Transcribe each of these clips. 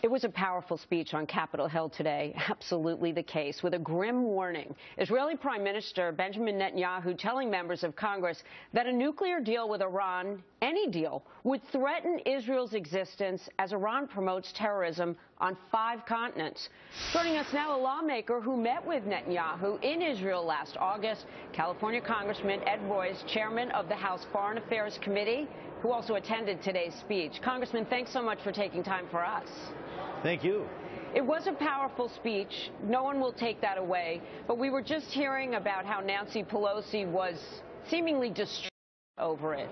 It was a powerful speech on Capitol Hill today, absolutely the case, with a grim warning. Israeli Prime Minister Benjamin Netanyahu telling members of Congress that a nuclear deal with Iran, any deal, would threaten Israel's existence as Iran promotes terrorism on 5 continents. Joining us now, a lawmaker who met with Netanyahu in Israel last August, California Congressman Ed Royce, chairman of the House Foreign Affairs Committee, who also attended today's speech. Congressman, thanks so much for taking time for us. Thank you. It was a powerful speech. No one will take that away. But we were just hearing about how Nancy Pelosi was seemingly distraught over it.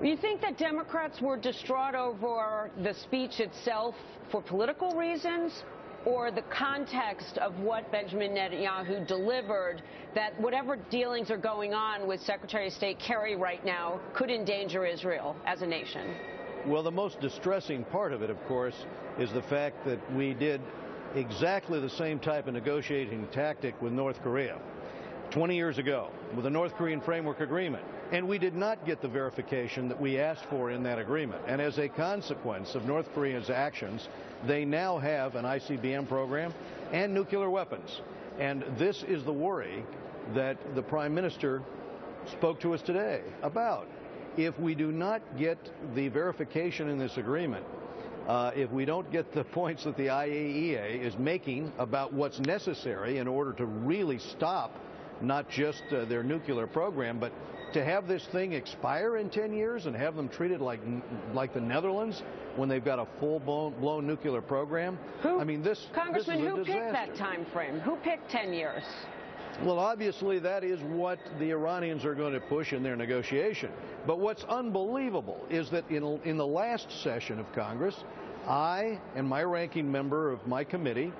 You think that Democrats were distraught over the speech itself for political reasons, or the context of what Benjamin Netanyahu delivered, that whatever dealings are going on with Secretary of State Kerry right now could endanger Israel as a nation? Well, the most distressing part of it, of course, is the fact that we did exactly the same type of negotiating tactic with North Korea 20 years ago with the North Korean Framework Agreement. And we did not get the verification that we asked for in that agreement. And as a consequence of North Korea's actions, they now have an ICBM program and nuclear weapons. And this is the worry that the Prime Minister spoke to us today about. If we do not get the verification in this agreement, if we don't get the points that the IAEA is making about what's necessary in order to really stop not just their nuclear program, but to have this thing expire in 10 years and have them treated like the Netherlands when they've got a full-blown nuclear program. Congressman, who picked that time frame? Who picked 10 years? Well, obviously, that is what the Iranians are going to push in their negotiation. But what's unbelievable is that in the last session of Congress, I and my ranking member of my committee,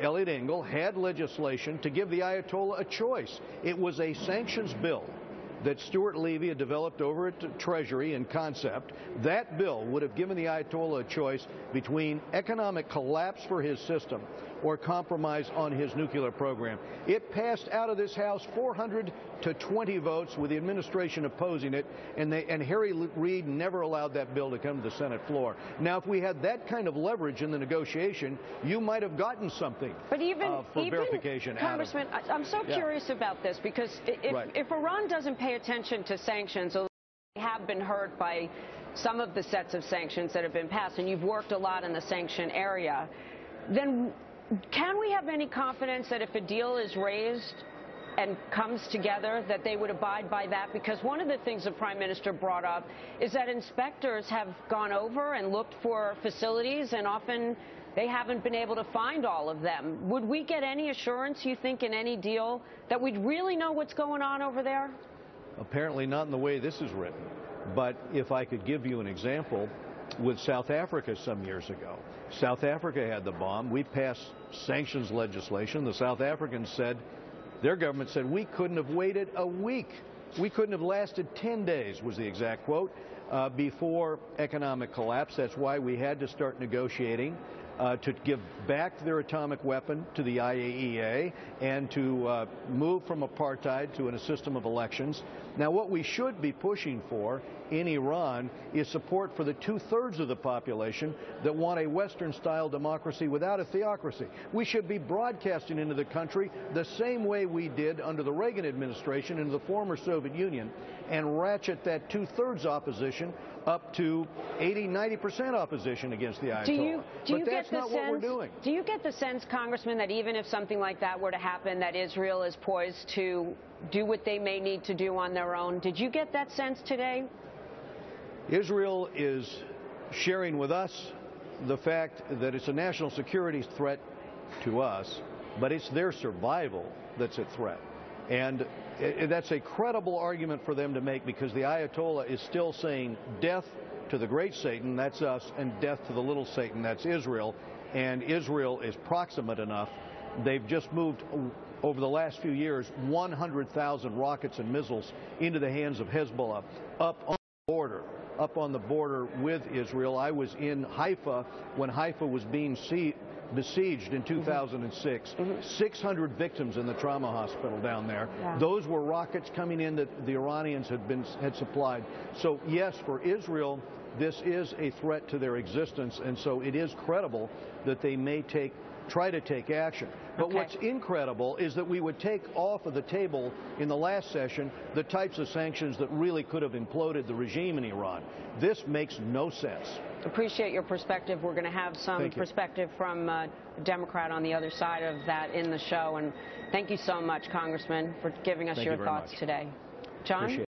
Elliot Engel, had legislation to give the Ayatollah a choice. It was a sanctions bill that Stuart Levy had developed over at Treasury in concept. That bill would have given the Ayatollah a choice between economic collapse for his system or compromise on his nuclear program. It passed out of this House 400 to 20 votes with the administration opposing it, and Harry Reid never allowed that bill to come to the Senate floor. Now, if we had that kind of leverage in the negotiation, you might have gotten something for verification. Congressman, I'm so curious about this, because if Iran doesn't pay attention to sanctions, they have been hurt by some of the sets of sanctions that have been passed, and you've worked a lot in the sanction area, then can we have any confidence that if a deal is raised and comes together, that they would abide by that? Because one of the things the Prime Minister brought up is that inspectors have gone over and looked for facilities, and often they haven't been able to find all of them. Would we get any assurance, you think, in any deal that we'd really know what's going on over there? Apparently not in the way this is written. But if I could give you an example, with South Africa some years ago. South Africa had the bomb. We passed sanctions legislation. The South Africans said, their government said, we couldn't have waited a week. We couldn't have lasted 10 days, was the exact quote, before economic collapse. That's why we had to start negotiating to give back their atomic weapon to the IAEA and to move from apartheid to a system of elections. Now, what we should be pushing for in Iran is support for the 2/3 of the population that want a Western-style democracy without a theocracy. We should be broadcasting into the country the same way we did under the Reagan administration into the former Soviet Union, and ratchet that 2/3 opposition up to 80–90% opposition against the Ayatollah. But that's not what we're doing. Do you get the sense, Congressman, that even if something like that were to happen, that Israel is poised to do what they may need to do on their own? Did you get that sense today? Israel is sharing with us the fact that it's a national security threat to us, but it's their survival that's at threat. And that's a credible argument for them to make, because the Ayatollah is still saying death to the great Satan, that's us, and death to the little Satan, that's Israel. And Israel is proximate enough. They've just moved, over the last few years, 100,000 rockets and missiles into the hands of Hezbollah up on the border with Israel. I was in Haifa when Haifa was being besieged in 2006. 600 victims in the trauma hospital down there. Yeah. Those were rockets coming in that the Iranians had supplied. So yes, for Israel this is a threat to their existence, and so it is credible that they may try to take action. But what's incredible is that we would take off of the table in the last session the types of sanctions that really could have imploded the regime in Iran. This makes no sense. Appreciate your perspective. We're going to have some perspective from a Democrat on the other side of that in the show. And thank you so much, Congressman, for giving us your thoughts today. John?